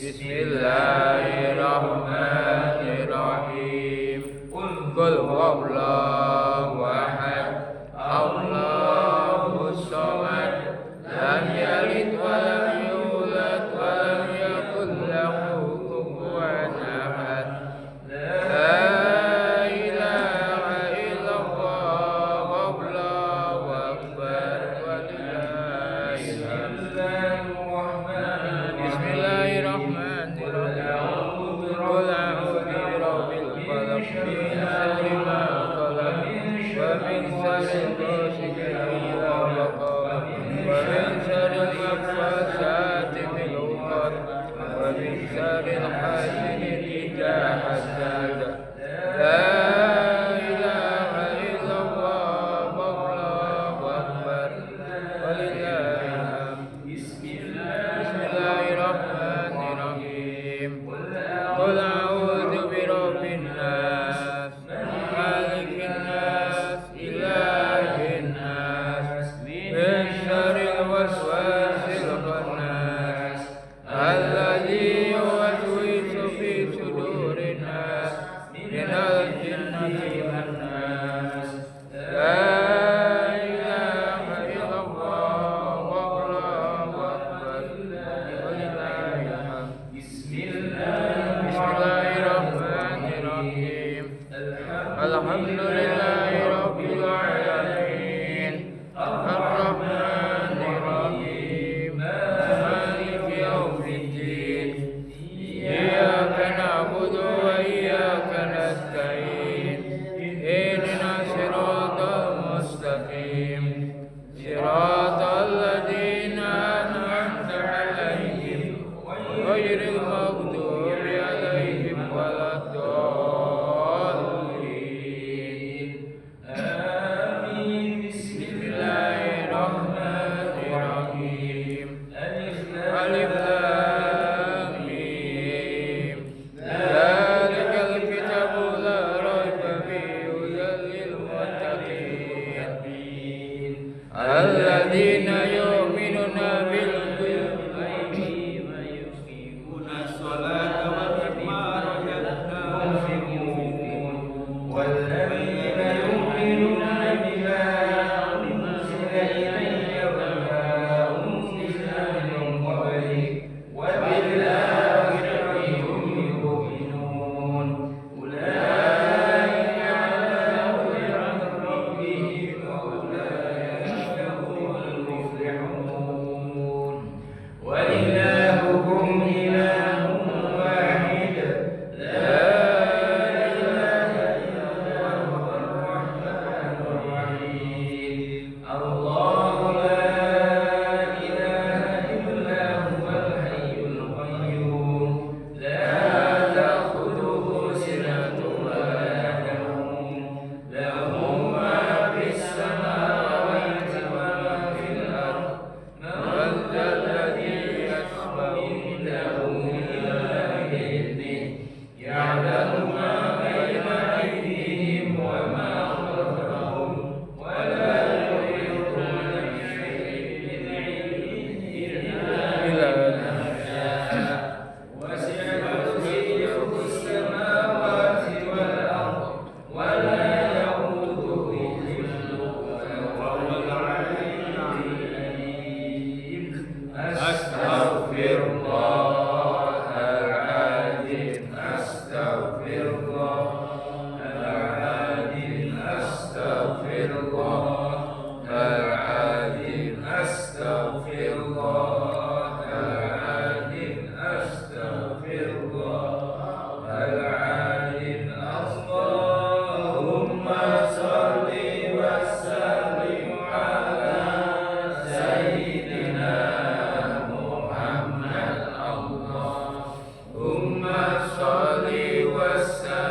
Bismillahirrahmanirrahim. Qul بالخبر الحسن إذا حدد لا إله إلا الله والله أكبر ولله الحمد بسم الله الرحمن الرحيم قل أعوذ برب الناس مالك الناس إله الناس من شر الوسواس الخناس الذي يوسوس في صدور الناس من الجنة والناس لا إله إلا الله والله أكبر ولله الحمد بسم الله الرحمن الرحيم الحمد لله رب العالمين الرحمن الرحيم مالك يوم الدين إياك نعبد وإياك نستعين اهدنا الصراط المستقيم صراط الذين أنعمت عليهم غير المغضوب عليهم ولا الضالين آمين بسم الله الرحمن الرحيم ألف لام ميم ذلك الكتاب لا ريب فيه هدى للمتقين الذين يؤمنون بالغيب ويقيمون الصلاة ومما رزقناهم ينفقون والذين يؤمنون بما أنزل إليك وما أنزل من قبلك وبالآخرة هم يؤمنون أولئك على هدى من ربهم وأولئك هم المفلحون وإلهكم إله واحد لا إله إلا هو الرحمن الرحيم الله لا إله إلا هو الحي القيوم لا تأخذه سنة ولا نوم له ما في السماوات وما في الأرض من ذا الذي يشفع عنده إلا بإذنه يعلم ما بين أيديهم وما خلفهم ولا يحيطون بشيء من علمه إلا بما شاء وسع كرسيه السماوات والأرض ولا يئوده حفظهما وهو العلي العظيم أستغفر الله العظيم أستغفر الله العظيم أستغفر الله العظيم أستغفر الله العظيم أستغفر الله العظيم اللهم صل وسلم على سيدنا محمد اللهم صل وسلم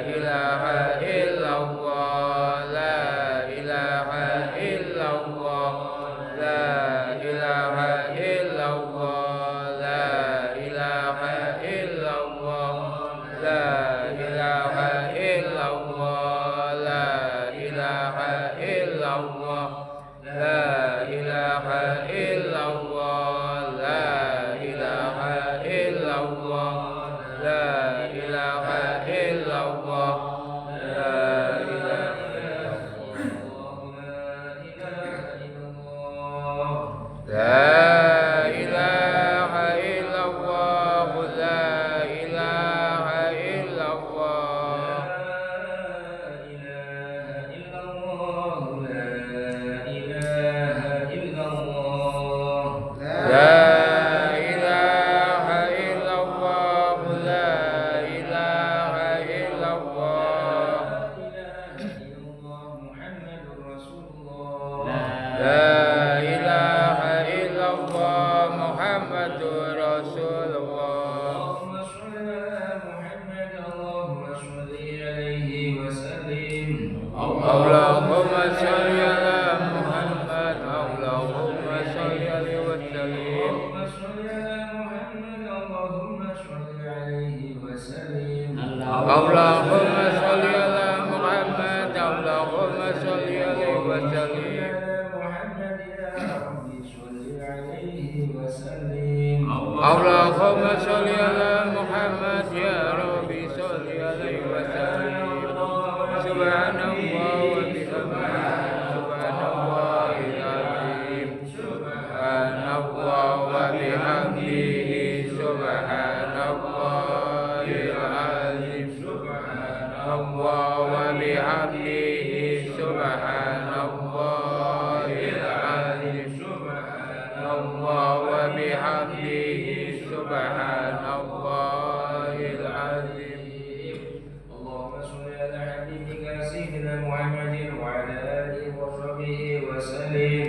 ilaha illallah, la ilaha illallah, la ilaha illallah, la ilaha illallah, la ilaha illallah, la ilaha illallah, la ilaha illallah, la ilaha illallah, la ilaha illallah, la ilaha illallah, la ilaha illallah, la ilaha illallah, la ilaha illallah, la ilaha illallah Muhammadur Rasulullah. Allahumma sholli ala Muhammad, Allahumma sholli alaihi wa sallim. Allahumma sholli ala Muhammad, Allahumma sholli alaihi wa sallim. Allahumma sholli ala Muhammad, ya Rabbi sholli alaihi wa sallim. Subhanallah wa bihamdihi, subhanallahil azim, subhanallah wa bihamdihi, subhanallahil azim, subhanallah wa bihamdihi, subhanallahil azim, subhanallah wa bihamdihi, subhanallahil azim. اللهم صل على حبيبك سيدنا محمد وعلى آله وصحبه وسلم.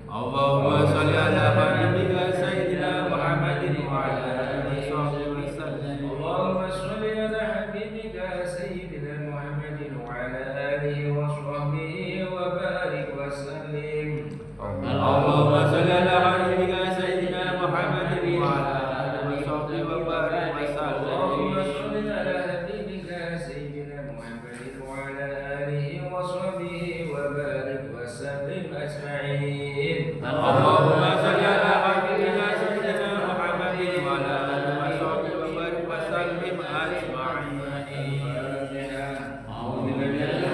اللهم صل على حبيبك سيدنا محمد وعلى آله وصحبه وسلم. اللهم صل على حبيبك سيدنا محمد وعلى آله وصحبه وبارك وسلم. اللهم صل على حبيبك سيدنا محمد وعلى آله وصحبه وبارك وسلم. اللهم صل على حبيبك سيدنا محمد وعلى آله وصحبه وبارك وسلم أجمعين. اللهم صل على حبيبك سيدنا محمد وعلى آله وصحبه وبارك وسلم أجمعين. أعوذ بالله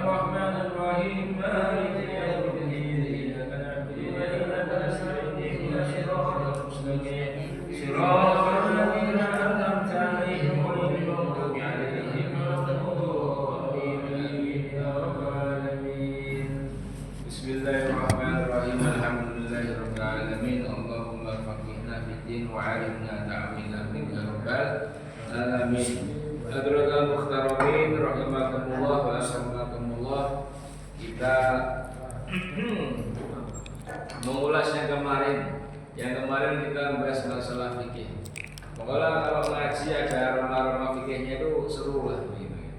الرحمن الرحيم مالك يوم الدين إياك نعبد وإياك نستعين اهدنا الصراط المستقيم صراط الذين أنعمت عليهم غير المغضوب عليهم ولا الضالين يا رب العالمين. بسم الله الرحمن الرحيم الحمد لله رب العالمين اللهم فقهنا في الدين وعلمنا تعويل أمرك يا رب العالمين. Hadratul Muhtaramin rahimakumullah wa assalamualaikum. Kita mengulas yang kemarin kita membahas masalah fikih. Pokoknya kalau ngaji ada aroma-aroma fikihnya itu seru lah begitu.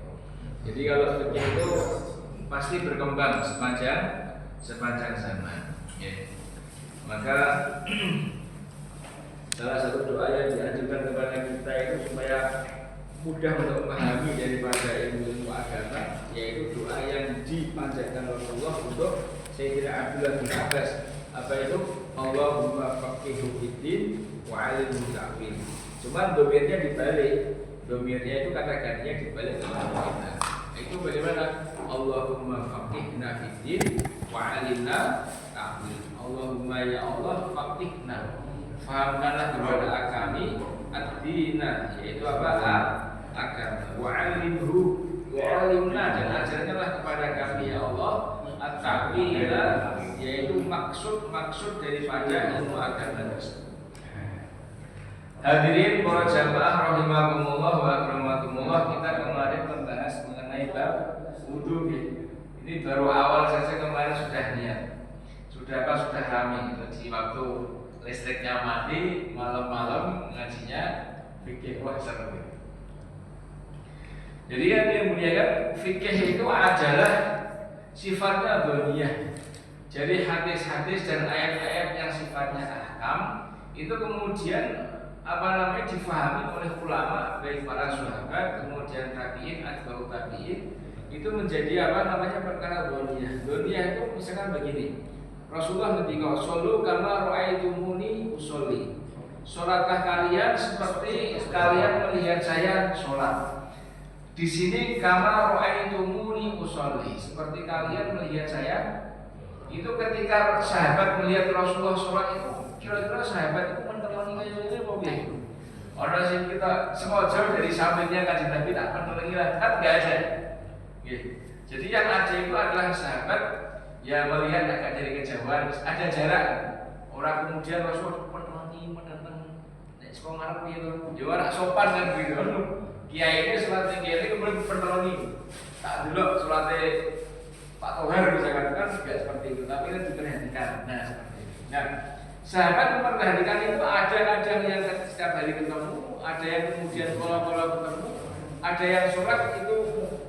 Jadi kalau fikih itu pasti berkembang sepanjang zaman. Ya. Maka salah satu doa yang dianjurkan kepada kita itu supaya mudah untuk memahami daripada ilmu agama, yaitu doa yang dipanjatkan Rasulullah untuk Sayyidina Abdullah bin Abbas. Apa itu? Allahumma faqihhu fiddin wa 'allimhu ta'wil. Cuma domirnya dibalik. Domirnya itu kata gantinya dibalik kepada kita. Itu bagaimana? Allahumma faqihna fiddin wa 'allimna ta'wil. Allahumma ya Allah faqihna, fahamkanlah kepada kami ad-dina, yaitu apa? Agama. Wa'alimhu, wa'alimna, dan ajarkanlah kepada kami ya Allah at-ta'wila, yaitu maksud daripada ilmu agama tersebut. Hadirin para jamaah rahimakumullah wa akramakumullah, kita kemarin membahas mengenai bab wudu. Ini baru awal saja, kemarin sudah niat. Sudah rame di waktu listriknya mati, malam-malam ngajinya fikih. Wah, seru. Jadi yang dimuliakan, fikih itu adalah sifatnya dhoniyah. Jadi hadis-hadis dan ayat-ayat yang sifatnya ahkam itu kemudian difahami oleh ulama, baik para sahabat, kemudian tabi'in, atba'ut tabi'in, itu menjadi perkara dhoniyah. Dhoniyah itu misalkan begini. Rasulullah ketika shollu kama ra'aitumuni usolli. Salatlah kalian seperti kalian melihat saya sholat. Di sini kama ra'aitumuni usolli, seperti kalian melihat saya. Itu ketika sahabat melihat Rasulullah sholat itu, kira-kira sahabat itu menelangi kayak gini apa begitu? Orang sih kita sengaja dari sampingnya kajian Nabi tak menelangi lah, kan nggak ada. Gitu. Jadi yang ada itu adalah sahabat yang melihat agak dari kejauhan, ada jarak. Orang kemudian Rasulullah menelangi, menentang, sekolah ngarep gitu, dia orang sopan kan gitu. Kiai ini sholat tinggi ini kemudian menelangi, tak dulu sholatnya Pak Tohar misalkan kan juga seperti itu, tapi kan diperhatikan. Nah seperti itu. Nah, sahabat memperhatikan itu ada yang setiap hari ketemu, ada yang kemudian pola-pola ketemu, ada yang sholat itu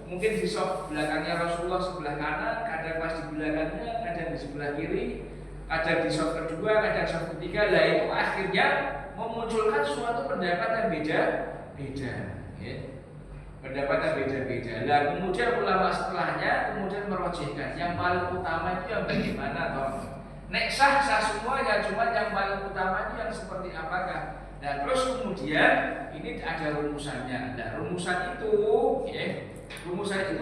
mungkin di soft belakangnya Rasulullah sebelah kanan, kadang pas di belakangnya, kadang di sebelah kiri, kadang di soft kedua, kadang soft ketiga. Lah itu akhirnya memunculkan suatu pendapat yang beda-beda. Ya. Pendapatnya beda-beda. Nah kemudian ulama setelahnya kemudian merojihkan yang paling utama itu yang bagaimana toh. Nek sah semuanya, cuma yang paling utama itu yang seperti apakah. Nah terus kemudian ini ada rumusannya. Nah rumusan itu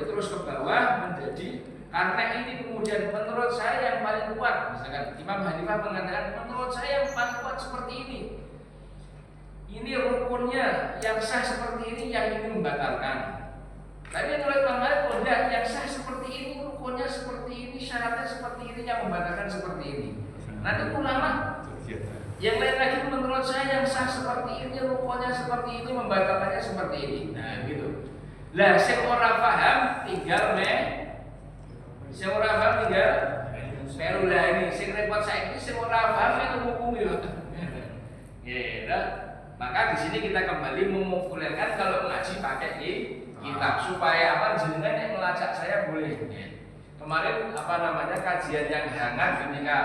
terus ke bawah menjadi karena ini kemudian menurut saya yang paling kuat. Misalkan Imam Hanifah mengatakan menurut saya yang paling kuat seperti ini. Ini rukunnya yang sah seperti ini yang ini membatalkan. Tapi menurut Imam Malik yang sah seperti ini, rukunnya seperti ini, syaratnya seperti ini yang membatalkan seperti ini. Nanti ulama yang lain lagi menurut saya yang sah seperti ini, rukunnya seperti ini, membatalkannya seperti ini. Nah gitu. Lah sing ora paham tinggal perula ini sing repot saiki sing ora paham itu hukum yo. Ya, maka di sini kita kembali mempopulerkan kalau ngaji pakai kitab supaya jenengan yang melacak saya boleh. Kemarin kajian yang hangat ketika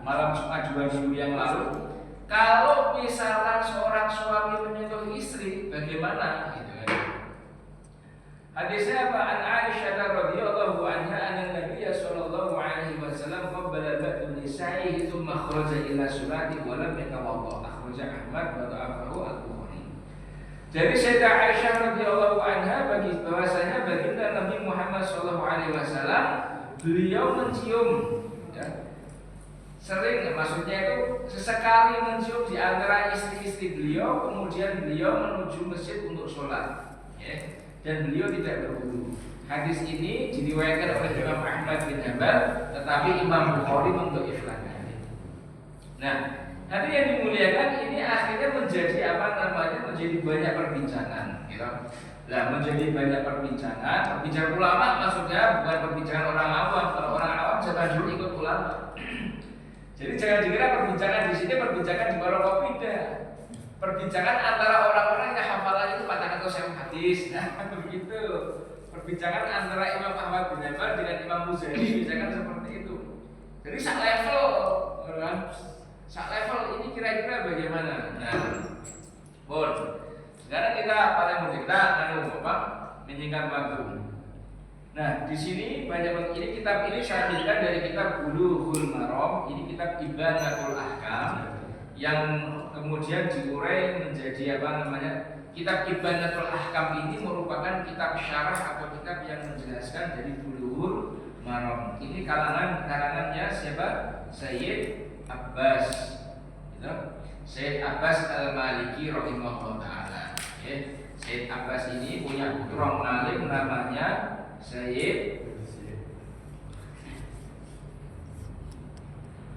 malam Jumat 2 minggu yang lalu. Kalau misalkan seorang suami menyentuh istri, bagaimana? Gitu kan? Hadisnya apa? An Aisyah radhiyallahu anha anna Nabiy sallallahu alaihi wasallam qabbala ba'd nisa'ihi thumma kharaja ila salati wa lam yatawadda. Akhraja Ahmad wa da'afahu al-Bukhari. Jadi Sayyidah Aisyah radhiyallahu anha bahwasanya baginda Nabi Muhammad sallallahu alaihi wasallam beliau mencium sering, maksudnya itu sesekali mencium di antara istri-istri beliau, kemudian beliau menuju masjid untuk sholat. Dan beliau tidak berwudu. Hadis ini diriwayatkan oleh Imam Ahmad bin Hanbal, tetapi Imam Bukhari mendhaifkannya. Nah, tadi yang dimuliakan ini akhirnya menjadi menjadi banyak perbincangan, gitu. Nah, menjadi banyak perbincangan ulama maksudnya bukan perbincangan orang awam. Kalau orang awam jangan dulu ikut ulama. Jadi jangan dikira perbincangan di sini perbincangan di warung kopi. Perbincangan antara orang-orang yang hafalannya itu patah atau saya hadis. Nah, begitu. Perbincangan antara Imam Ahmad bin Hanbal dengan Imam Muzani misalkan seperti itu. Jadi sak level, kan? Sak level ini kira-kira bagaimana? Nah, sekarang kita menyingkat waktu. Nah, di sini banyak ini kitab ini saya ambilkan dari kitab Bulughul Maram. Ini kitab Ibanatul Ahkam yang kemudian diurai menjadi kitab Ibanatul Ahkam ini merupakan kitab syarah atau kitab yang menjelaskan dari Bulughul Maram. Ini karangannya siapa? Sayyid Abbas. Gitu? Sayyid Abbas Al-Maliki rahimahullah taala. Sayyid Abbas ini punya putra alim namanya Sayyid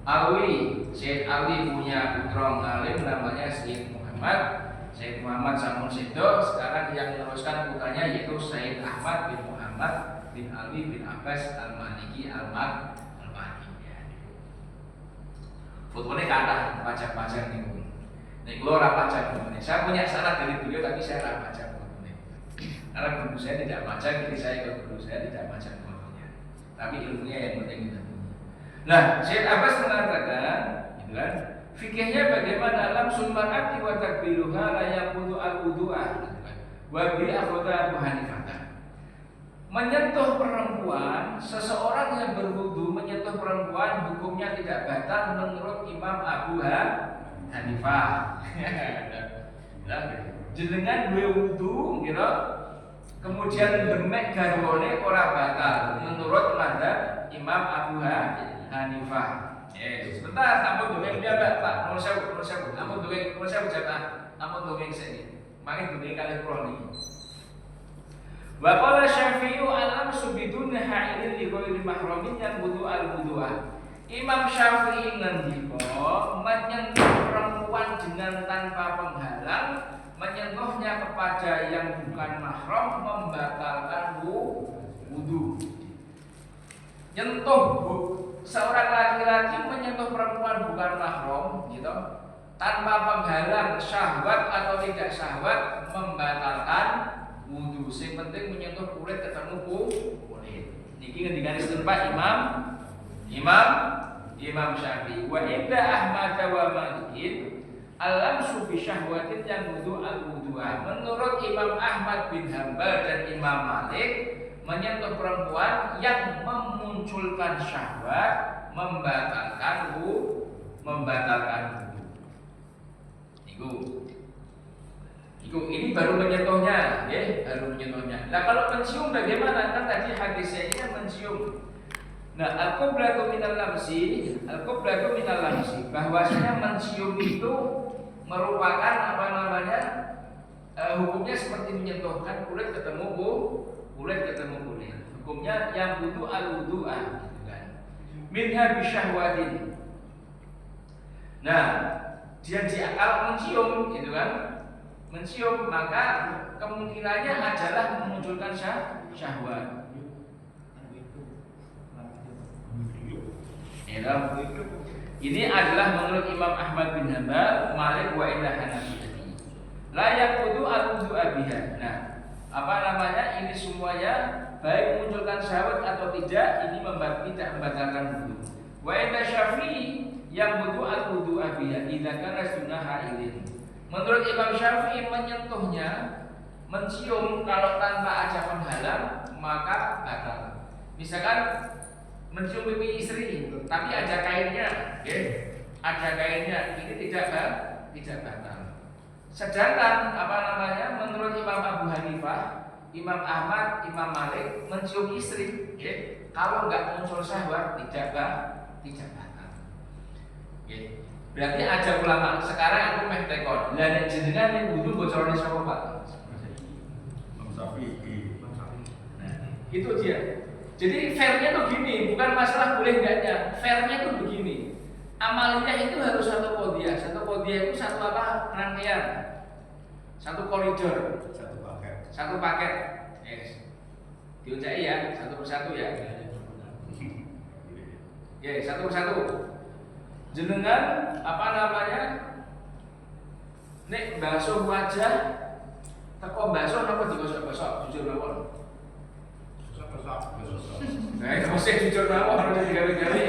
Alwi. Sayyid Alwi punya putra alim namanya Sayyid Muhammad. Sayyid Muhammad sampun sedo, sekarang yang meneruskan putranya yaitu Sayyid Ahmad bin Muhammad bin Alwi bin Abbas Al-Maliki Al-Maliki. Fotonya kathah pajak-pajak niku. Nek kula ora pajak fotonya. Saya punya syarat dari beliau tapi saya ora pajak fotonya. Karena guru saya tidak pajak, jadi saya ikut guru saya tidak pajak fotonya. Tapi ilmunya yang penting kita punya. Nah, Syekh Abbas mengatakan, gitu kan? Fikihnya bagaimana lamsul mar'ati wa takbiruha la yaqudu al-wudu'a, gitu kan. Wa bi akhadha Abu Hanifah. Menyentuh perempuan, seseorang yang berwudu menyentuh perempuan hukumnya tidak batal menurut Imam Abu Hanifah. Jenengan duwe wudu, gitu, kemudian demek garwane ora batal menurut mazhab Imam Abu Hanifah. Sebentar, namun dongeng dia Pak, nomor sewu, namun dongeng jatah, namun dongeng sini, makin dongeng kali proni. Wa qala Syafi'i al-amsu bidun ha'ilin li ghairi mahramin yang wudu al-wudu'ah. Imam Syafi'i ngendika menyentuh perempuan dengan tanpa penghalang, menyentuhnya kepada yang bukan mahram membatalkan wudu. Nyentuh seorang laki-laki menyentuh perempuan bukan mahram, gitu, tanpa penghalang syahwat atau tidak syahwat membatalkan wudu. Sing penting menyentuh kulit ketemu kulit. Niki ngendikane setempat Imam Syafi'i. Wa inda Ahmad wa Malikin al-lamsu bi syahwatin yang wudu al-wudu'ah. Menurut Imam Ahmad bin Hanbal dan Imam Malik, menyentuh perempuan yang memunculkan syahwat membatalkan wudu. Ini baru menyentuhnya, ya, baru menyentuhnya. Nah, kalau mencium bagaimana? Kan tadi hadisnya ini kan mencium. Nah, al-qiblatu minal lamsi, bahwasanya mencium itu merupakan apa namanya? Hukumnya seperti menyentuhkan kulit ketemu kulit. Hukumnya yang wudu al-wudu'ah, gitu kan. Minha bisyahwatin. Nah, dia kalau mencium, gitu kan? Mencium maka kemungkinannya adalah memunculkan syahwat. Ini adalah menurut Imam Ahmad bin Hanbal, Malik wa inda Hanafi. La yaqudu al-wudu'a biha. Nah, apa namanya? Ini semuanya baik memunculkan syahwat atau tidak, ini tidak membatalkan wudu. Wa inda Syafi'i yang wudu al-wudu'a biha idza kana sunnah ilin. Menurut Imam Syafi'i menyentuhnya, mencium kalau tanpa ada penghalang maka batal. Misalkan mencium pipi istri, tapi ada kainnya, ada kainnya, ini tidak batal. Sedangkan apa namanya? Menurut Imam Abu Hanifah, Imam Ahmad, Imam Malik mencium istri, kalau nggak muncul syahwat tidak batal. Berarti ada ulama sekarang aku meh tekon. Lah nek jenengan ning wudu bocorane sapa Pak? Nah, itu dia. Jadi fairnya tuh gini, bukan masalah boleh enggaknya. Fairnya tuh begini. Amalnya itu harus satu qodiyah. Satu qodiyah itu satu apa? Rangkaian. Satu koridor, satu paket. Yes. Diucai ya, satu persatu ya. Ya, satu persatu. Jenengan apa namanya? Nek basuh wajah, teko basuh napa digosok-gosok? Jujur mawon. Nah, mesti jujur mawon ora digawe-gawe.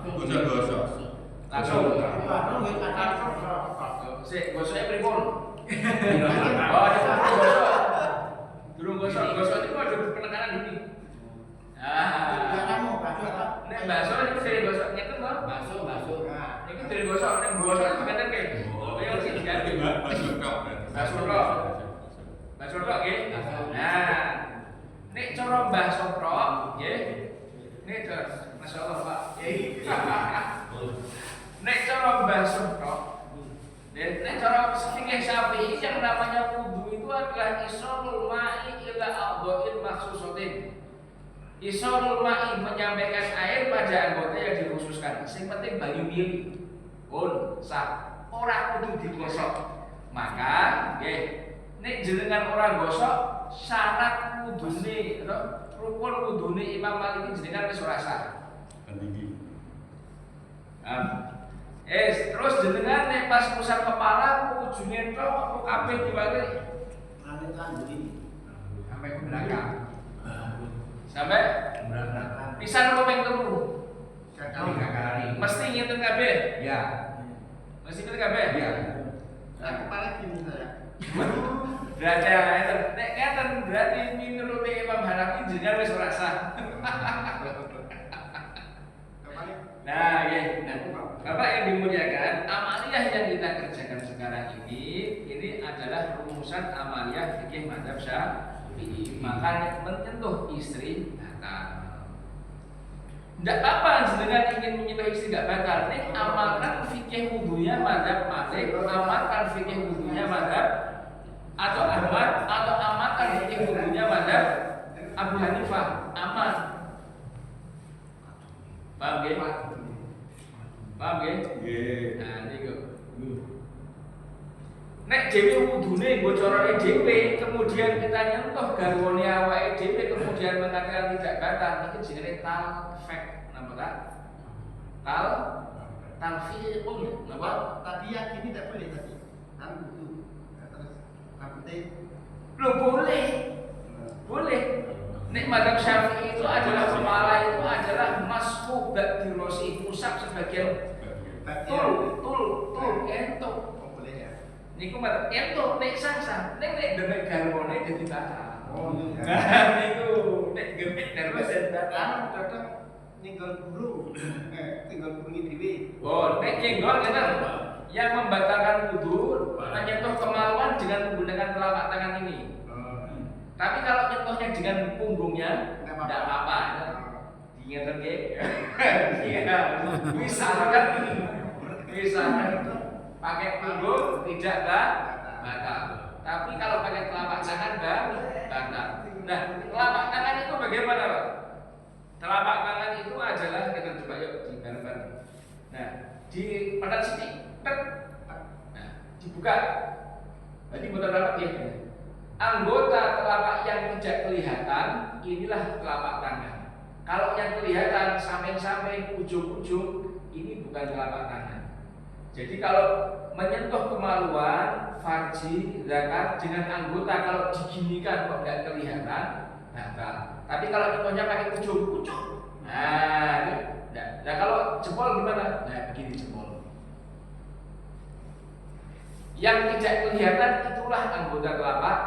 Gosok-gosok. Langsung. Sik, gosoknya pripun? Oh, gosok. Durung gosok itu ada penekanan ini. Nek basuh itu sering gosok ngeten kok. Basuh. Iki dari gosok, nek gosok itu ngeten kae. Oh, yang sing diganti. Basuh tok nggih. Nah, nek cara Mbah Sopro nggih. Nek masyaallah Pak. Nek cara Mbah Sopro nek cara fikih Syafi'i yang namanya wudu itu adalah isolul ma'i ila a'dha'il makhsusatin. Isolul ma'i menyampaikan air pada anggota yang dikhususkan. Yang penting banyu mili pun sah. Orang kudu digosok. Maka nggih nek jenengan orang gosok syarat wudune rukun wudune Imam Malik jenengan wis ora sah. Terus jenengan nek pas pusat kepala ujungnya tok apa kabeh diwali sampai ke belakang. Sampai pisan apa ping telu? Kali. Mesti ngeten kabeh. Ya. Mesti ngeten kabeh. Ya. Kepala gini saya. Berarti nek ngeten berarti minurut Imam Hanafi jenengan wis ora sah. Nah, ya. Nah, Bapak yang dimuliakan, amaliyah yang kita kerjakan sekarang ini adalah rumusan amaliyah fikih mazhab Syafi'i. Maka menyentuh istri batal. Tidak apa-apa jenengan ingin menyentuh istri tidak batal. Ini amalkan fikih wudunya mazhab Malik, amalkan fikih wudunya mazhab atau Ahmad, atau amalkan fikih wudunya mazhab Abu Hanifah. Aman. Paham nggih? Paham nggih? Nggih. Nah niku. Nek dhewe wudune nggo carane dhewe, kemudian kita nyentuh garwane awake dhewe kemudian mengatakan tidak batal, iki jenenge talfek, napa ta? Talfiqun, napa? Tadi yang ini tidak boleh tadi. Kan itu. Terus rambutnya. Loh boleh. Boleh. Nek mazhab Syafi'i itu adalah kepala itu adalah masfu ba'di rosi, usap sebagian tul entuk. Oh boleh ya. Niku mazhab entuk nek sah-sah, nek demek garwane dadi batal. Oh iya. Nah niku nek gemek garwane batal. Kadang ninggal guru. Tinggal guru dewi. Oh, nek jenggol ngeten. Yang membatalkan wudu menyentuh kemaluan dengan menggunakan telapak tangan ini. Tapi kalau nyentuhnya dengan punggungnya tidak apa-apa. Diingatkan nggih. Iya. Misalkan pakai punggung tidak batal. Tapi kalau pakai telapak tangan batal. Nah, telapak tangan itu bagaimana, Pak? Telapak tangan itu adalah kita coba yuk digambar. Nah, di pada sini, nah, dibuka. Berarti bukan rapat ya. Anggota telapak yang tidak kelihatan inilah telapak tangan. Kalau yang kelihatan samping-samping, ujung-ujung ini bukan telapak tangan. Jadi kalau menyentuh kemaluan, farji, zakat dengan anggota kalau diginikan kok nggak kelihatan, batal. Tapi kalau nyentuhnya pakai ujung-ujung, nah, nah kalau jempol gimana? Nah begini jempol. Yang tidak kelihatan itulah anggota telapak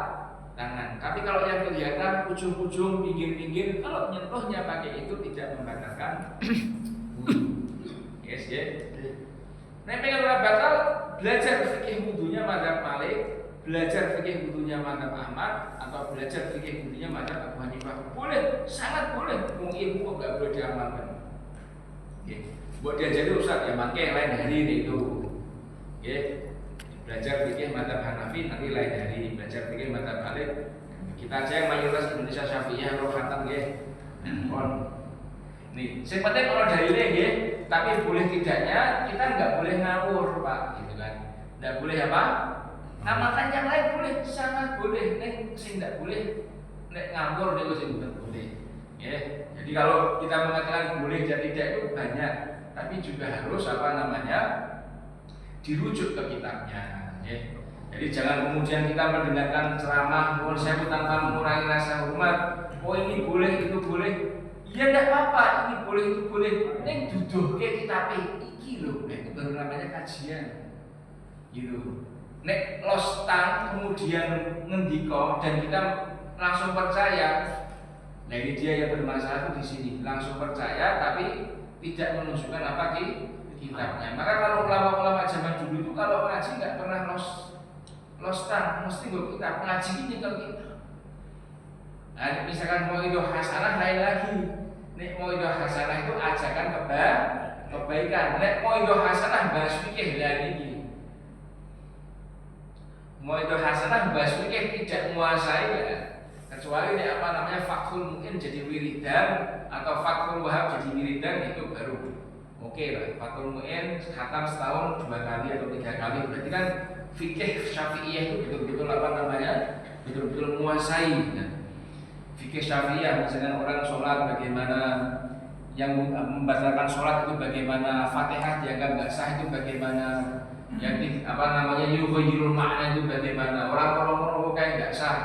tangan. Tapi kalau yang kelihatan ujung-ujung, pinggir-pinggir, kalau nyentuhnya pakai itu tidak membatalkan wudu. Yes, ya. Nek pengen ora batal, belajar fikih wudunya mazhab Malik, belajar fikih wudunya mazhab Ahmad, atau belajar fikih wudunya mazhab Abu Hanifah. Boleh, sangat boleh. Wong ilmu kok enggak boleh diamalkan. Nggih. Buat diajari Ustaz ya mangke lain hari itu. Nggih. Belajar fikih mazhab Hanafi nanti lain hari, belajar fikih mazhab Malik. Kita aja yang mayoritas Indonesia Syafi'iyah roh khatam nggih. Nih, sing penting kalau dalile nggih, tapi boleh tidaknya kita nggak boleh ngawur, Pak, gitu kan. Nggak boleh apa? Amalkan yang lain boleh, sangat boleh. Nek sing nggak boleh, nek ngawur niku sing nggak boleh. Ya, jadi kalau kita mengatakan boleh dan tidak itu banyak, tapi juga harus apa namanya? Dirujuk ke kitabnya. Ya. Jadi jangan kemudian kita mendengarkan ceramah nuwun sewu tanpa mengurangi rasa hormat. Oh ini boleh, itu boleh. Ya tidak apa-apa, ini boleh, itu boleh. Ini duduh ke kitab iki lho, itu baru namanya kajian. Gitu. Nek lostan kemudian ngendiko dan kita langsung percaya. Nah ini dia yang bermasalah di sini. Langsung percaya tapi tidak menunjukkan apa di kitabnya. Maka kalau ulama-ulama zaman dulu itu kalau ngaji nggak pernah lostan, mesti gue kitab ngaji ini kalau kita. Nah, misalkan mau itu hasanah lain lagi. Nek mau itu hasanah itu ajakan kebaikan. Nek mau itu hasanah bahas fikih lagi. Mau itu hasanah bahas fikih tidak menguasai ya. Kecuali nek apa namanya fakul mungkin jadi wiridan atau fakul wahab jadi wiridan itu baru. Oke lah, fakul mu'in khatam setahun 2 kali atau 3 kali. Berarti kan fikih Syafi'iyah itu betul-betul apa namanya? Betul-betul menguasai. Nah, fikih Syafi'iyah misalnya orang sholat bagaimana yang membatalkan sholat itu bagaimana, Fatihah dianggap nggak sah itu bagaimana, yang yughayirul makna itu bagaimana, orang kalau kayak nggak sah.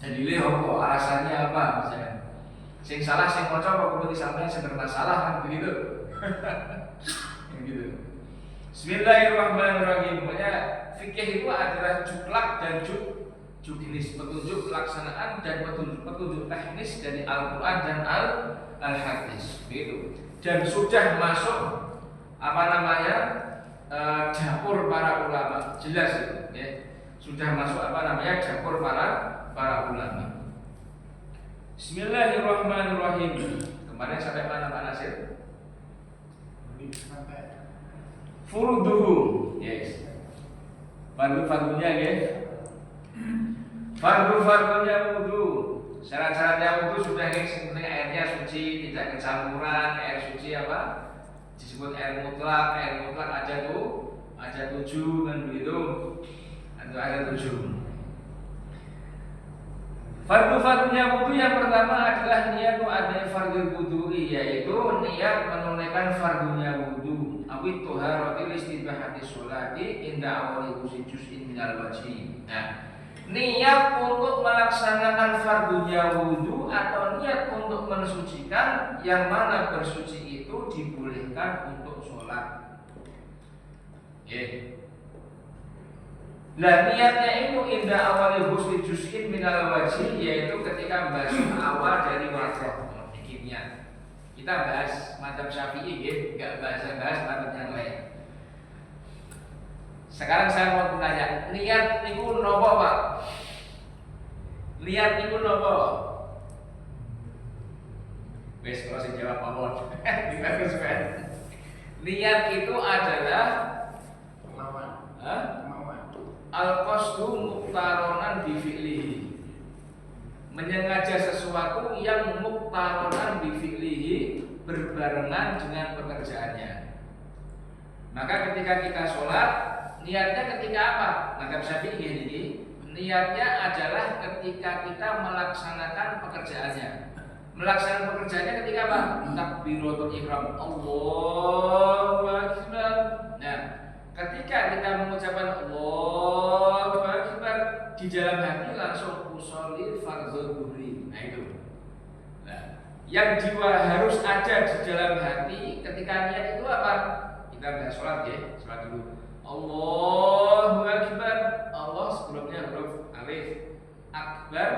Dalile apa? Alasannya apa? Misalnya, sing salah sing maca apa kemudian sampean sing bermasalah kan begitu. Gitu. Bismillahirrahmanirrahim. Pokoknya fikih itu adalah juklak dan juknis, petunjuk pelaksanaan dan petunjuk teknis dari Al-Quran dan Al-Hadis. Begitu. Dan sudah masuk dapur para ulama. Jelas itu, ya. Sudah masuk dapur para ulama. Bismillahirrahmanirrahim. Kemarin sampai mana Pak Nasir? Sampai Furuduhu, yes. Fardu-fardunya, ya. Fardu-fardunya wudu. Syarat-syaratnya wudu sudah, guys. Yang penting airnya suci, tidak kecampuran. Air suci apa? Disebut air mutlak aja 7 kan begitu. Atau ada 7. Fardu-fardunya wudu yang pertama adalah niat adanya fardhu wudu'i, yaitu niat menunaikan fardunya wudu. Awit tuharatil istibahati sholati inda awali juz'in minal wajhi. Nah, niat untuk melaksanakan fardunya wudu atau niat untuk mensucikan, yang mana bersuci itu dibolehkan untuk sholat. Nah, niatnya itu indah awal husni juz'in minal wajhi, yaitu ketika basuh awal dari wajah. Niat. Kita bahas mazhab Syafi'i, ya, enggak bahas mazhab yang lain. Sekarang saya mau tanya, niat niku napa, Pak? Niat niku napa? Wes kalau saya jawab mawon. Dibagus kan? Niat itu adalah al-qasdu muqtaronan bi fi'lihi. Menyengaja sesuatu yang muqtaronan bi fi'lihi, berbarengan dengan pekerjaannya. Maka ketika kita sholat, niatnya ketika apa? Maka Syafi'i ini, niatnya adalah ketika kita melaksanakan pekerjaannya. Melaksanakan pekerjaannya ketika apa? Takbiratul ihram, Allahu Akbar. Nah, ketika kita mengucapkan Allahu Akbar, di dalam hati langsung usolli fardhu dhuhri. Nah itu. Nah, yang harus ada di dalam hati ketika niat itu apa? Kita bahas sholat, ya, sholat dulu. Allahu Akbar. Allah sebelumnya huruf alif, akbar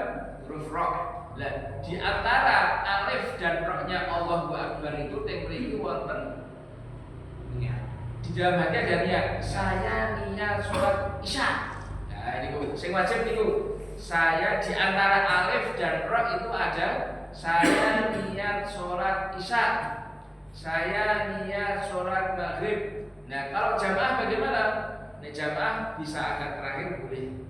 huruf ra. Nah, di antara alif dan ra-nya Allahu Akbar itu mriki wonten niat. Di dalam hati ada niat, saya niat sholat isya. Nah, ini sing wajib niku. Saya di antara alif dan ra itu ada saya niat sholat isya. Saya niat sholat maghrib. Nah, kalau jamaah bagaimana? Nah, jamaah bisa agak terakhir boleh.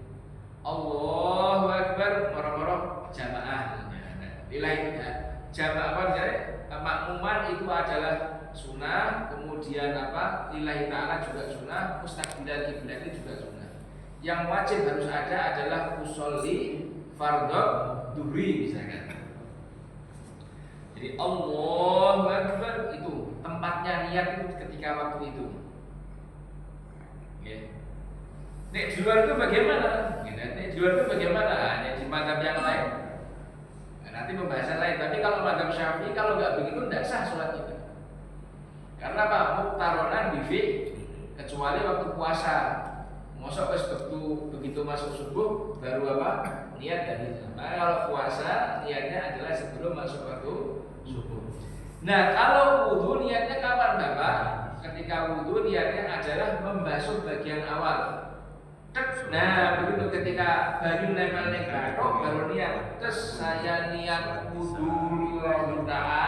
Allahu Akbar, moro-moro jamaah. Nah, nilai jamaah apa? Makmuman itu adalah sunnah, kemudian apa? Lillahi ta'ala juga sunnah, mustaqbilan kiblat itu juga sunnah. Yang wajib harus ada adalah usolli fardhu dhuhri misalkan. Jadi Allahu Akbar itu tempatnya niat itu ketika waktu itu. Nek di luar itu bagaimana? Nek di luar itu bagaimana? Nek di mazhab yang lain. Nah, nanti pembahasan lain. Tapi kalau mazhab Syafi'i kalau nggak begitu tidak sah sholat itu. Karena apa? Muqtaronan bifi, kecuali waktu puasa. Mosok begitu masuk subuh baru apa? Niat dari itu. Nah, kalau puasa niatnya adalah sebelum masuk waktu subuh. Nah, kalau wudu niatnya kapan, Bapak? Ketika wudu niatnya adalah membasuh bagian awal. Nah, begitu ketika baru nempel ning bathuk baru niat. Terus saya niat wudu lillahi ta'ala.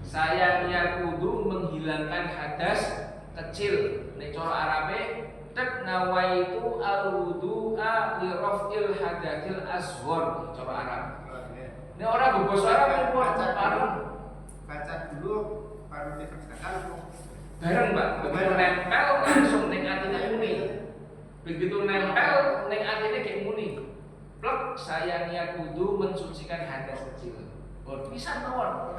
Saya niat wudu menghilangkan hadas kecil. Nek cara Arabe tek nawaitu al-wudu'a li raf'il hadatsil asghar cara Arab. Nek ora basa Arab baca dulu baru dikerjakan. Bareng, Pak. Begitu nempel langsung ning atine muni. Begitu nempel ning atine ge muni. Plek saya niat wudu mensucikan hadas kecil. Oh, bisa mawon.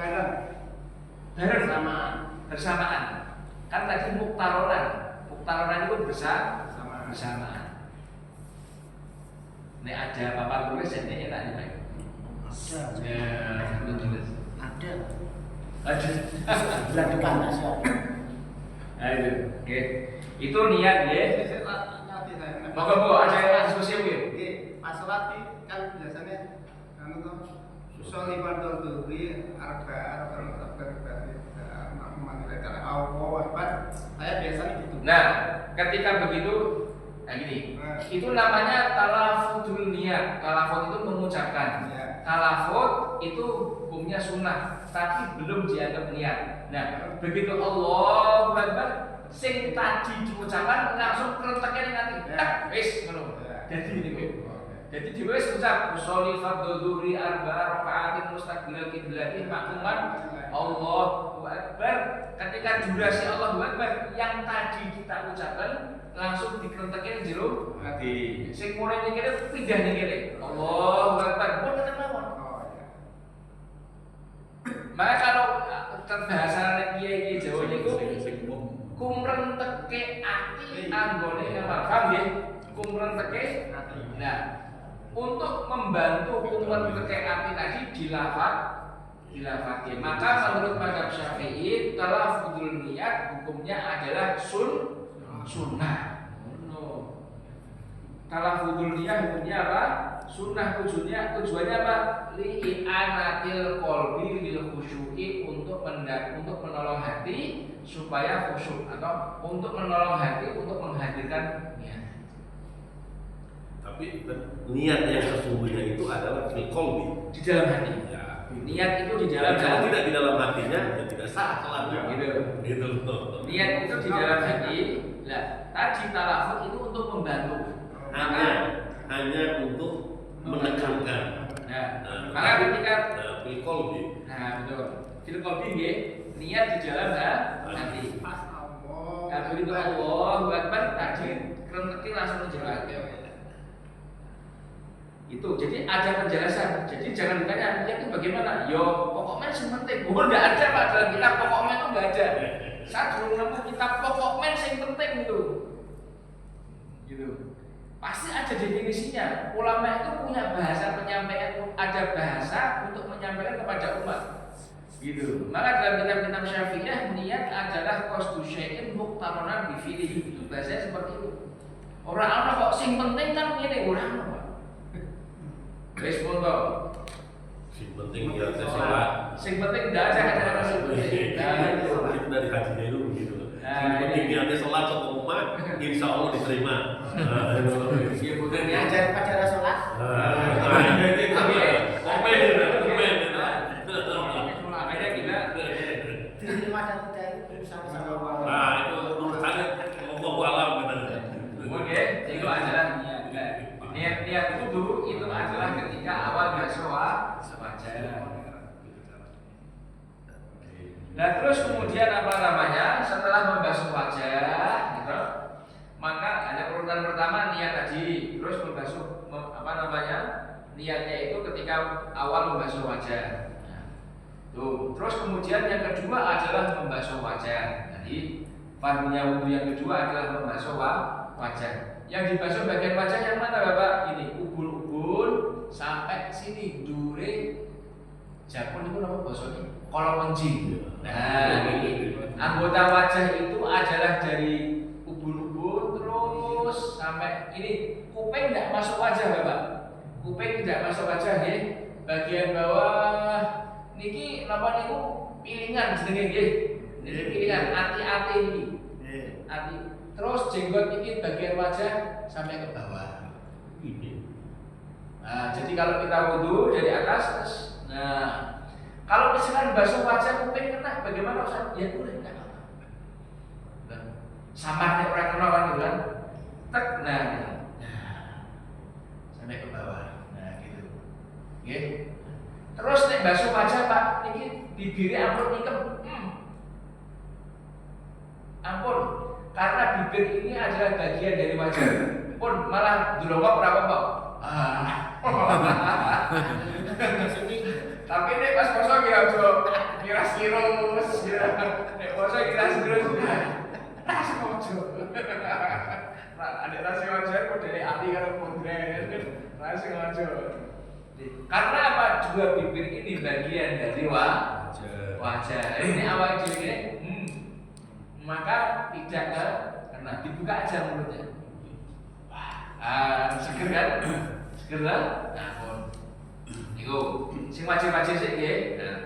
bareng Bersamaan. bersamaan. Kan tadi muktaronan itu bersamaan. Nek ada papan tulis jadi enak nih, Pak. Ya, tulis. Ada. Bulan depan masih ada. Ayo, oke. Itu niat ya. Nanti saya. Moga-moga ada yang diskusi mungkin. Oke, masalah kan biasanya anu tuh susah lima tuh di arba menilai Allah Akbar. Saya biasanya gitu. Nah, ketika begitu, nah gini, itu namanya talafudul niat. Talafud itu mengucapkan. Ya. Talafud itu hukumnya sunnah, tapi belum dianggap niat. Nah, begitu Allahu Akbar, sing tadi diucapkan langsung kerenteknya nanti. Wis ngono. Jadi ini Bu. Jadi diwis ucap sholli fardhu dzuhri arba'a raka'atin mustaqbilal qiblatin makmuman Allahu Akbar. Ketika durasi Allahu Akbar yang tadi kita ucapkan langsung dikerentekin jero hati. Sing mulai mikire pindah ning kene. Allahu Akbar. Pun keten mawon. Maka kalau bahasa kiai Jawa niku kumrenteke ati anggone ngamal. Paham nggih? Kumrenteke ati. Nah, untuk membantu kumrenteke ati tadi dilafati. Maka menurut mazhab Syafi'i talafuzul niat hukumnya adalah sunnah. Talafuzul niat hukumnya apa? Sunnah. Tujuannya apa? Li'anatil qalbi lil khusyu'i untuk menolong hati supaya khusyuk atau untuk menolong hati untuk menghadirkan niat. Tapi niat yang sesungguhnya itu adalah fil qalbi, Di dalam hati. ya. Niat itu di dalam Kalau hati. tidak di dalam hatinya ya tidak sah salatnya. Gitu. loh. Niat itu di dalam hati. Nah, tadi talafuz itu untuk membantu. Hanya untuk menekankan. Nah, maka ketika fil qalbi. nah betul. Fil qalbi nggih, niat di dalam hati. Pas Allah. Nah, begitu Allahu Akbar tadi kerenteki langsung menjelaskan. Itu jadi ada penjelasan. Jadi jangan ditanya niat itu bagaimana. Yo pokoknya yang penting. Bukan enggak ada Pak dalam kitab pokoknya itu enggak ada. Saya belum nemu kitab pokoknya yang penting itu. Gitu. Pasti ada definisinya. Ulama itu punya bahasa penyampaian, ada bahasa untuk menyampaikan kepada umat. Gitu. Maka dalam kitab-kitab Syafi'iyah niat adalah qasdu syai'in muqtaronan bi fi'lihi. Itu bahasanya seperti itu. Orang ana kok sing penting kan ngene ora ono, Pak. Wis mondo. Sing penting ya sholat. Sing penting enggak ada kata-kata sing penting. Nah, itu. Itu dari hajinya itu begitu. Nah, Sing penting niatnya sholat satu umat, insya Allah diterima. Ya bukan ya. Ajar pada sholat. Komen. Makanya kita Diterima dan tidak itu sama-sama Allah. Nah itu menurut saya Allah alam benar. oke, itu adalah niat. Niat itu dulu itu adalah ketika awal masuk wajah. Nah terus kemudian apa namanya setelah membasuh wajah, gitu, maka ada urutan pertama niat tadi, terus membasuh apa namanya niatnya itu ketika awal membasuh wajah. Tuh, terus kemudian yang kedua adalah membasuh wajah. Jadi fardunya wudhu yang kedua adalah membasuh wajah. Yang dibasuh bagian wajah yang mana Bapak? Ini ubun-ubun sampai sini dure Japon itu nama bahasanya kolong kencing. Nah, ini anggota wajah itu adalah dari ubun-ubun terus sampai ini kuping tidak masuk wajah Bapak. Kuping tidak masuk wajah ya. Bagian bawah niki napa niku pilingan jenenge nggih. Niki pilingan ati-ati iki. Ati. Terus jenggot ini bagian wajah sampai ke bawah. Nah, jadi kalau kita wudhu dari atas, terus, nah, kalau misalkan basuh wajah kuping kena, bagaimana Ustaz? Ya boleh, enggak apa-apa. Samarnya orang kena kan gitu kan? Tek, nah, gitu. Sampai ke bawah. Nah, gitu. Oke. Terus nek basuh wajah Pak, ini bibirnya ampun ikem. Ampun. Karena bibir ini adalah bagian dari wajah. Pun malah dulongkok berapa Pak? Tapi nek pas poso kira ojo kira sirus, nek poso kira sirus. Tas ojo. Ada rasa ojo kok dari ati karo pondren. Rasa ojo. Karena apa? Dua bibir ini bagian dari wajah. Ini awal dhewe maka tidak karena dibuka aja mulutnya. Seger kan? Seger lah. Nah, Iku sing wajib-wajib sik nggih. Nah.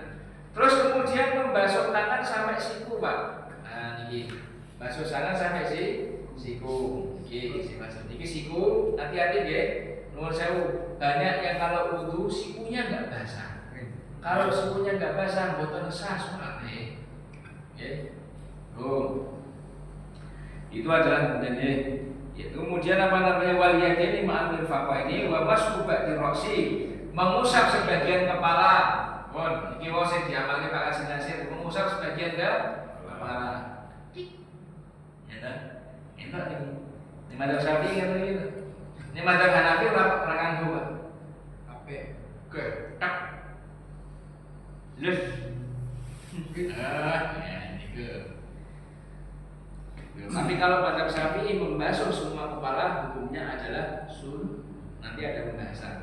Terus kemudian membasuh tangan sampai siku, Pak. Nah, niki. Basuh tangan sampai siku. Niki sing wajib. Niki siku, hati-hati nggih. Nuwun sewu. Banyak yang kalau wudu sikunya enggak basah. Kalau sikunya enggak basah, mboten sah salate. Nggih. Itu adalah kemudian kemudian apa namanya waliyadini ma'amil faqwa ini wa masku ba'di roksi mengusap sebagian kepala. Bon, iki wae diamalke Pak Haji Nasir, mengusap sebagian kepala. Ya ta? Enak iki. Ini madzhab Syafi'i kan iki. Ini madzhab Hanafi ora kanggo, Pak. Ape. Oke, tak. Lus. Ya ini ke. Tapi kalau madzhab Syafi'i membasuh semua kepala hukumnya adalah nanti ada pembahasan.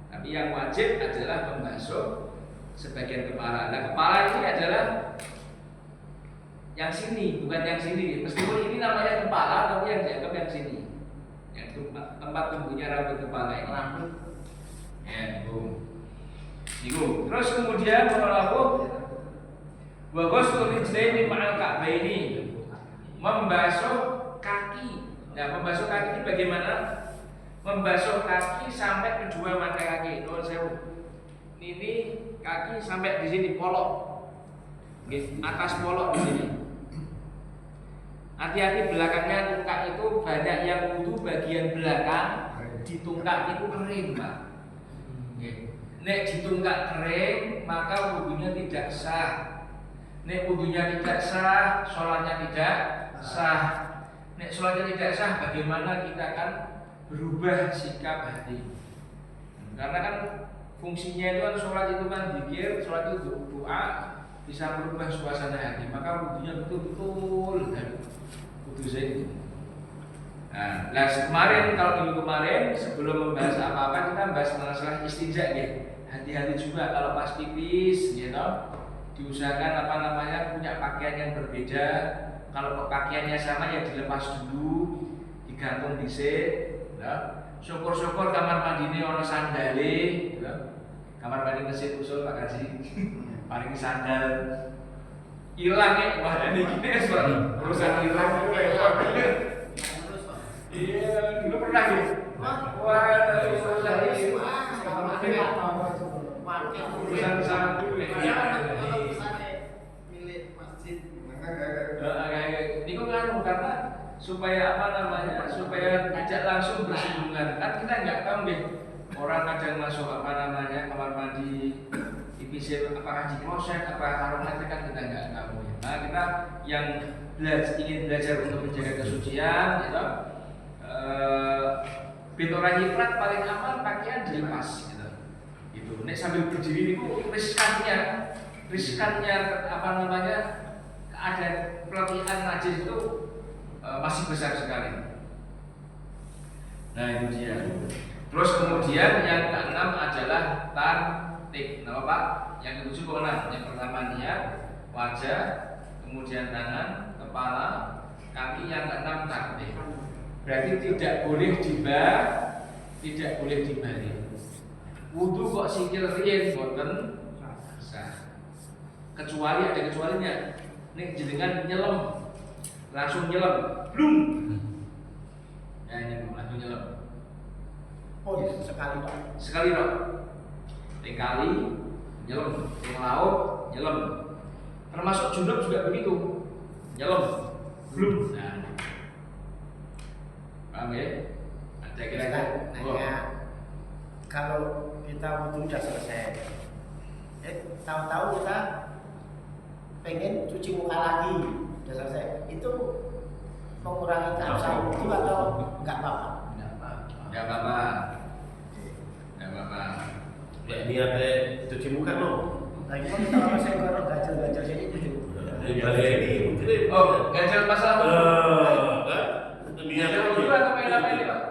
Tapi yang wajib adalah membasuh sebagian kepala. Nah, kepala ini adalah yang sini, bukan yang sini. Meskipun ini namanya kepala, tapi yang dianggap yang sini. Yang tempat tumbuhnya rambut kepala ini. Rambut. Ya, itu. Terus kemudian menolaku wa ghusl rijlaini ma'al ka'baini. Membasuh kaki. Nah, membasuh kaki ini bagaimana? Membasuh kaki sampai kedua mata kaki. Nuwun sewu. Ini kaki sampai di sini polok. Nggih, atas polok di sini. Hati-hati belakangnya tungkak itu banyak yang wudu bagian belakang di tungkak itu kering, Pak. Nggih. Nek di tungkak kering, maka wudunya tidak sah. Nek wudunya tidak sah, sholatnya tidak sah. Nek sholatnya tidak sah, bagaimana kita akan berubah sikap hati? Karena kan fungsinya itu kan sholat itu kan zikir, sholat itu doa, bisa merubah suasana hati. Maka wudunya betul-betul wudu itu. Nah, kemarin kalau minggu kemarin sebelum membahas apa-apa kita bahas masalah istinja ya. Hati-hati juga kalau pas pipis, gitu. Diusahakan punya pakaian yang berbeda. Kalau pakaiannya sama ya dilepas dulu, digantung dhisik, ya. Syukur-syukur kamar mandine ana sandale, ya. Kamar mandi masjid usul Pak Haji. Paling sandal. Ilang ya, wah ini gini urusan ilang itu repot. Iya, dulu pernah ya. Wah, urusan sama dulu ya. Ini kok nganu karena supaya supaya tidak langsung bersinggungan. Kan kita nggak tahu deh orang kadang masuk kamar mandi IPC apakah di kloset apakah karung kan kita nggak tahu ya. Nah kita yang ingin belajar untuk menjaga kesucian gitu, Betoran nyiprat paling aman pakaian dilepas gitu. Nek sambil berdiri itu riskannya keadaan pelatihan najis itu masih besar sekali. Nah itu dia. Terus kemudian yang keenam adalah tartib. Nah Pak, yang ketujuh keenam. Yang pertama niat, wajah, kemudian tangan, kepala, kaki. Yang keenam tartib. Berarti tidak boleh dibalik. Wudu kok sikil riyen boten sah. Kecuali ada kecualinya. Nek jenengan nyelam, langsung nyelam, blum. Ya ini langsung nyelam. Oh ya, sekali dong. Sekali nyelam, di laut nyelam. Termasuk junub juga begitu. Nyelam, blum. Nah. Paham ya? Ada kira-kira kalau kita wudu sudah selesai, tahu-tahu kita pengen cuci muka lagi, sudah selesai, itu mengurangi keabsahan wudu atau nggak apa-apa? Nggak apa-apa. niatnya cuci muka no. Lagi kan kita orang saya kalau gajal-gajal sini gitu. Di balik ini mungkin. Oh, ganjil masalah Niat ganjil dulu atau main apa ini Pak?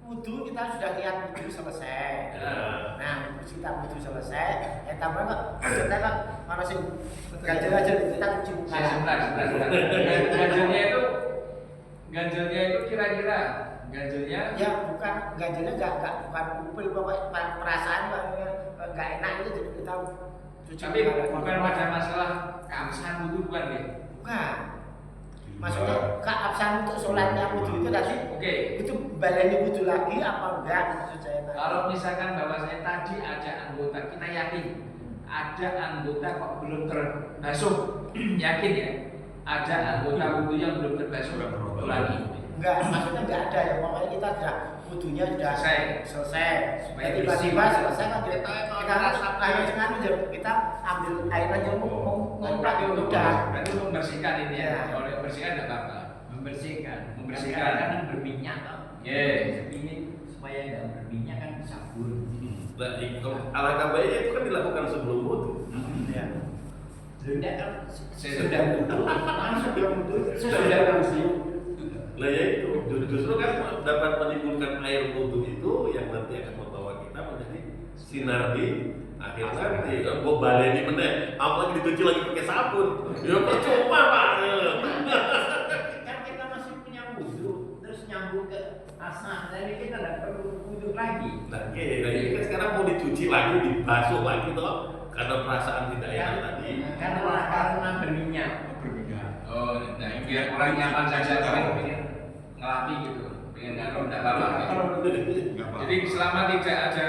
Wudu kita sudah niat wudu selesai. Ya. Nah, kita wudu selesai. Tambah kok, kita kan mana sih gajal-gajal kita cuci muka. Sebentar. Ganjilnya itu kira-kira ganjilnya Ya bukan gajalnya bukan kumpul pokoknya perasaan nggak enak itu jadi kita cuci tapi muka. bukan pada masalah keabsahan wudu bukan ya? Bukan. Maksudnya keabsahan untuk sholatnya wudu itu tadi Oke. itu baleni wudu lagi apa enggak maksud saya tadi. Kalau misalkan bahwasanya tadi ada anggota kita yakin ada anggota kok belum terbasuh yakin ya ada anggota wudu yang belum terbasuh lagi. Enggak, maksudnya enggak ada ya. Pokoknya kita sudah wudunya sudah selesai. Supaya Tiba-tiba bersih. selesai kan kita kita ambil air aja ngumpat ya udah. Berarti membersihkan ini ya. Ya. Kalau membersihkan enggak apa-apa. Membersihkan Membersihkan. kan berminyak kan ini supaya nggak berminyak kan sabun. Nah, alangkah baiknya itu kan dilakukan sebelum wudu. Ya. Sudah kan Sudah wudu langsung dia wudu Sudah wudu. Nah ya itu justru kan dapat menimbulkan air wudu itu yang nanti akan membawa kita menjadi sinar di akhir nanti. Kan gua baleni meneh, apalagi dicuci lagi pakai sabun. Ya percuma Pak. Kan kita masih punya wudu terus nyambung ke asal jadi kita nggak perlu wudu lagi. Nah, oke, nah ini kan sekarang mau dicuci lagi, dibasuh lagi toh karena perasaan tidak enak tadi. Karena berminyak. Oh, nah biar orang nyaman saja kan pengen ngelapi gitu, pengen ngaruh tidak apa-apa. Jadi selama tidak ada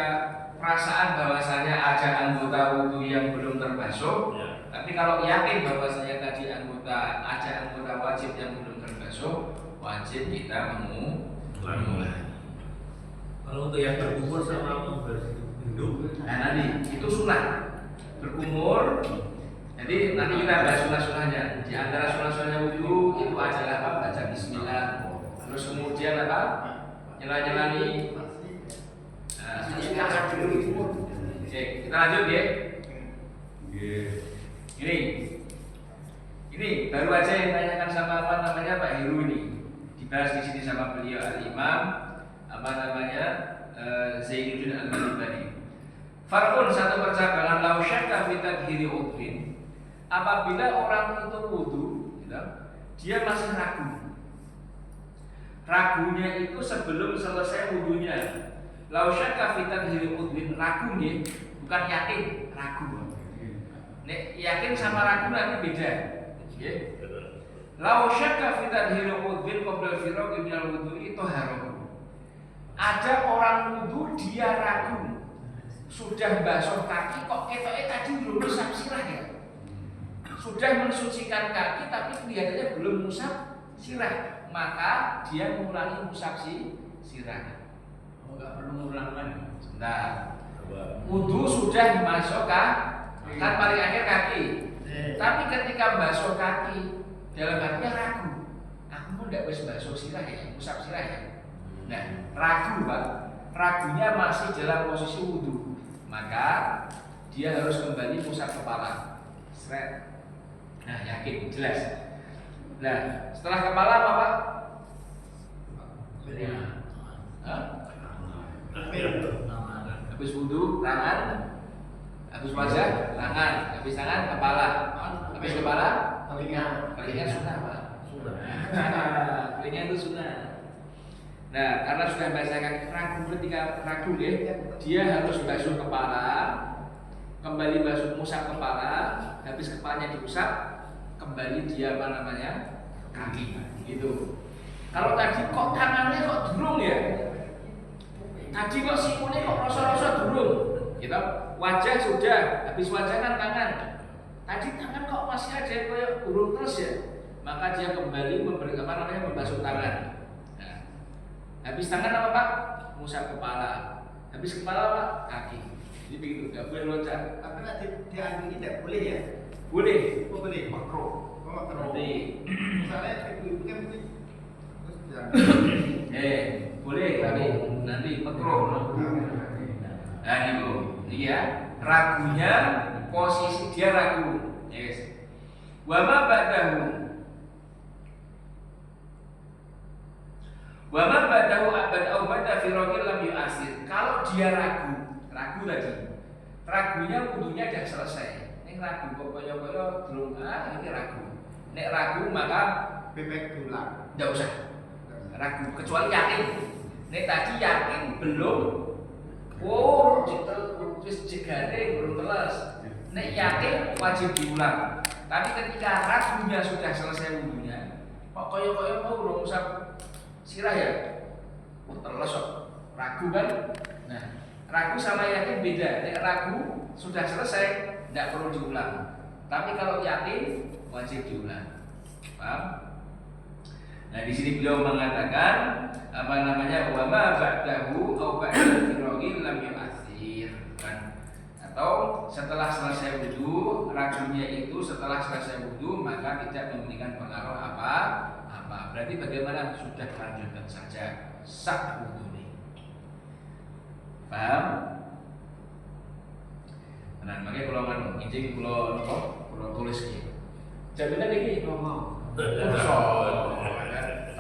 perasaan bahwasanya ada anggota wudu yang belum terbasuh, Ya. tapi kalau yakin bahwasanya tadi ada anggota wajib yang belum terbasuh, wajib kita mengulangi. Kalau untuk yang berkumur sama berhindung, Nah nanti itu sunnah berkumur. Jadi nanti kita bahas sunnah-sunnahnya. Di antara sunnah-sunnahnya wudu itu adalah apa? Baca Bismillah. Terus kemudian apa? Nyela-nyelani. Nah, oke, kita lanjut ya. Ini baru aja yang tanyakan sama apa namanya Pak Heru ini. Dibahas di sini sama beliau Al-Imam apa namanya Zainuddin Al-Malibani. Farqun satu percabangan lau syakka fi tadhiri udhrin. Apabila orang itu wudu, dia masih ragu. Ragunya itu sebelum selesai wudunya. Lau syakka fi tadhiri udhrin, ragu nih, bukan yakin, ragu. Nek yakin sama ragu nanti beda. Nggih. Lau syakka fi tadhiri udhrin qabla firaqi minal wudu'i taharah. Ada orang wudu dia ragu. Sudah basuh kaki kok ketoke tadi belum usap sirah ya. Sudah mensucikan kaki tapi kelihatannya belum musab sirah, maka dia mengulangi musab sirah. Oh, nggak perlu ngulang lagi. Sebentar. Wudu sudah masuk kan paling akhir kaki. Tapi ketika basuh kaki dalam hatinya ragu. Aku mau tidak bisa basuh sirah ya, musab sirah ya. Nah, ragu Pak. Ragunya masih dalam posisi wudu. Maka dia harus kembali musab kepala. Seret. Nah, yakin, jelas. Nah, setelah kepala apa Pak? Hah? Habis wudu, tangan. Habis wajah, tangan. Habis tangan, kepala. Habis kepala, Telinga. telinga sunnah Pak. Telinga itu sunnah. Nah, karena sudah bahasakan ragu, ketika ragu ya, dia harus basuh kepala, kembali basuh musab kepala, habis kepalanya diusap, kembali dia apa namanya kaki, gitu. Kalau tadi kok tangannya kok durung ya, tadi kok sikulnya kok rasa-rasa durung, gitu. Wajah sudah, habis wajah kan tangan, tadi tangan kok masih ada kayak durung terus ya, maka dia kembali membasuh tangan. Habis tangan apa Pak? Musab kepala. Habis kepala apa? Kaki. Jadi begitu, nggak boleh loncat. Tapi nanti diambil ini tidak boleh ya? Boleh. Oh boleh. Makro. Oh makro. Nanti. Misalnya ibu-ibu kan boleh. Terus diambil. Boleh tapi nanti makro. Nah niku, ya ragunya posisi dia ragu. Yes. Wa ma ba'dahu abad au ba'da firaqil lam yu'asir. Kalau dia ragu tadi. Ragunya wudunya sudah selesai. Nek ragu kok kaya-kaya durung ini ragu. Nek ragu maka bebek tulang. enggak usah. Ragu kecuali yakin. Nek tadi yakin belum. Oh, wis jegane belum telas. Nek yakin wajib diulang. Tapi ketika ragunya sudah selesai wudunya, kok kaya-kaya mau belum usah sirah ya? Oh, teles kok. Ragu kan? Nah, ragu sama yakin beda. Nek ragu sudah selesai, tidak perlu diulang. Tapi kalau yakin wajib diulang. Paham? Nah, di sini beliau mengatakan apa namanya? Wa ma ba'dahu au ba'da firaghi lam yu'athir. Kan? Atau setelah selesai wudu, ragunya itu setelah selesai wudu maka tidak memberikan pengaruh apa-apa. Berarti bagaimana? Sudah lanjutkan saja sah wudu ini. Paham? Nah, makanya kalau kan izin kalau tulis gitu. Jaminan ini ngomong.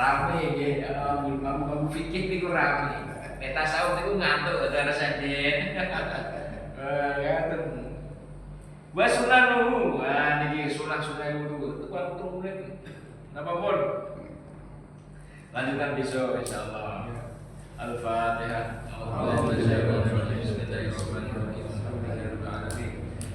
Rame nggih, kamu fikih niku rame. Peta saut niku ngantuk ada sajen. Ngaten. Wa sunanuhu, wah niki sunah-sunah wudu. Kurang 3 menit. Napa pun? Lanjutkan besok insyaallah. Al-Fatihah. Allahumma shalli ala Muhammad. Bismillahirrahmanirrahim. Alhamdulillahirabbil alamin.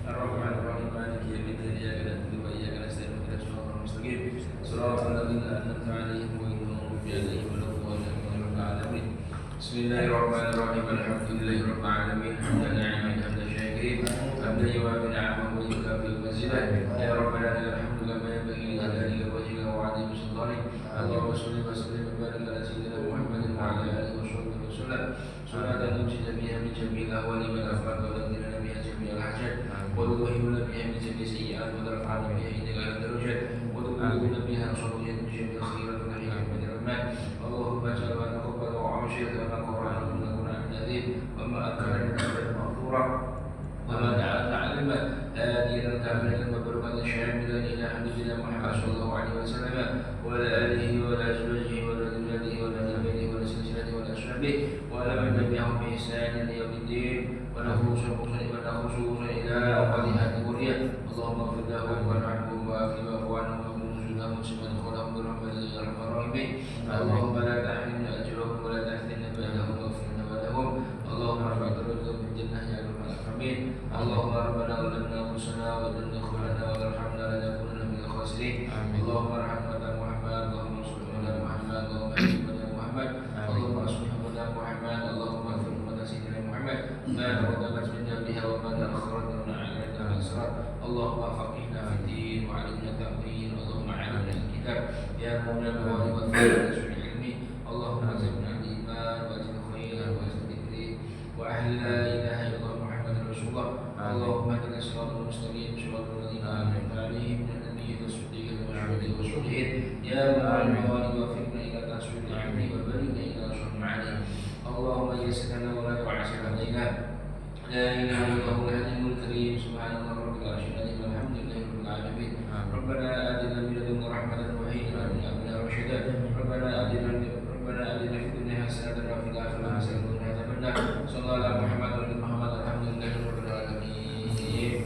Ar-Rahmanir-Rahim. Maliki yaumiddin. Iyyaka na'budu wa iyyaka nasta'in. Ihdinas siratal mustaqim. Shiratal ladzina an'amta 'alaihim ghairil maghdubi 'alaihim waladdallin. Bismillahirrahmanirrahim. Alhamdulillahirabbil alamin. Hamdan ni'man hamdan syakirin. Hamdan yuwafi ni'amahu wa yukafi mazidah. Ya Rabbana lakal hamdu kama yanbaghi li jalali wajhika wa 'azimi sultanik. Allahumma shalli wa sallim wa barik ala sayyidina Muhammadin wa ala alihi wa sahbihi wa sallam. Salatan tunjina biha min jami'il ahwali wal afat wa taqdiruna biha jami'al hajat wa tudhhibuna biha min jami'i sayyi'at wa tarfa'una biha indaka ila darajat wa tuqimuna biha sawiyyan min jami'il khairat wa ni'matir rahman. Allahumma ja'al wa taqabbal wa amshir wa qur'an wa qur'an nadhir wa ma akramna bil maghfura wa ma ta'allama hadiyan kamilan wa barakatan syamilan ila habibina Muhammad sallallahu alaihi wasallam wa ala alihi wa ala azwajihi wa ala dhurriyyatihi wa ala nabiyihi wa ala silsilatihi wa ala ashabihi wa ala man tabi'ahum bi ihsan ila yaumiddin wa lahu khususan ila awqati kulliyah. Allahumma ighfir lahum warhamhum wa afi anhum wa nuzulhum subhanahu wa ta'ala rahmatan ya arhamar rahimin. Allahumma la tahrimna ajrahum wa la tahrimna ba'dahum wa ighfir lana wa lahum. Allahumma rabbana rizqna fil jannah ya arhamar rahimin. Allahumma rabbana zalamna anfusana wa in lam taghfir lana wa tarhamna lanakunanna minal khasirin. Allahumma arhamna Muhammad, Allahumma salli ala Muhammad, Allahumma salli ala Muhammad, Allahumma salli ala Muhammad, Allahumma salli ala sayyidina Muhammad. Ma taqaddamat min dhanbiha wa ma ta'akhkharat wa a'lanna al-asrar. Allahumma faqihna fid din wa 'allimna ta'wil. Allahumma 'allimna al-kitab ya mawlana wa waffiqna bil ilmi. Allahumma zidna al-iman wa zidna khairan wa zidna dhikri wa ahli la ilaha illallah Muhammadur Rasulullah. Allahumma hdina siratal mustaqim siratal ladzina an'amta 'alaihim minan nabiyyin was-siddiqin wash-shuhada'i wash-shalihin. Ya ma'al wa waffiqna ila tasawwur al-'ilmi wa balighna ila ashrafil ma'ani. Allahumma yassir lana wa la tu'assir 'alaina. La ilaha illallah al-halimul karim. Subhanallah rabbil arsyil azim. Alhamdulillahi rabbil alamin. Rabbana atina min ladunka rahmatan wa hayyi lana min amrina rashada. Rabbana atina fid dunya hasanatan wa fil akhirati hasanatan wa qina adzaban nar. Sallallahu ala Muhammad wa ala Muhammad. Alhamdulillahi rabbil alamin.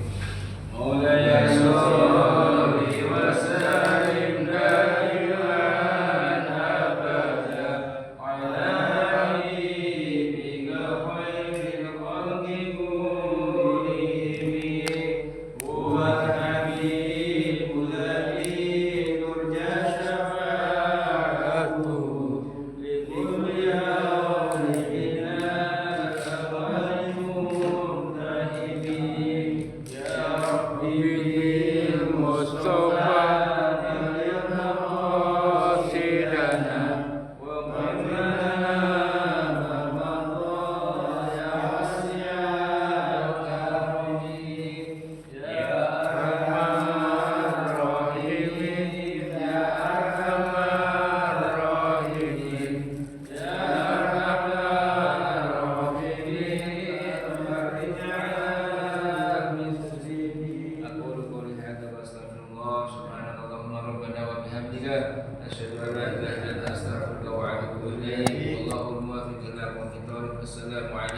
Maulaya sholli wa sallim daiman abada ala habibika khairil khalqi kullihim. Huwa habibul ladzi turja syafa'atuhu li kulli awliya Wassalamualaikum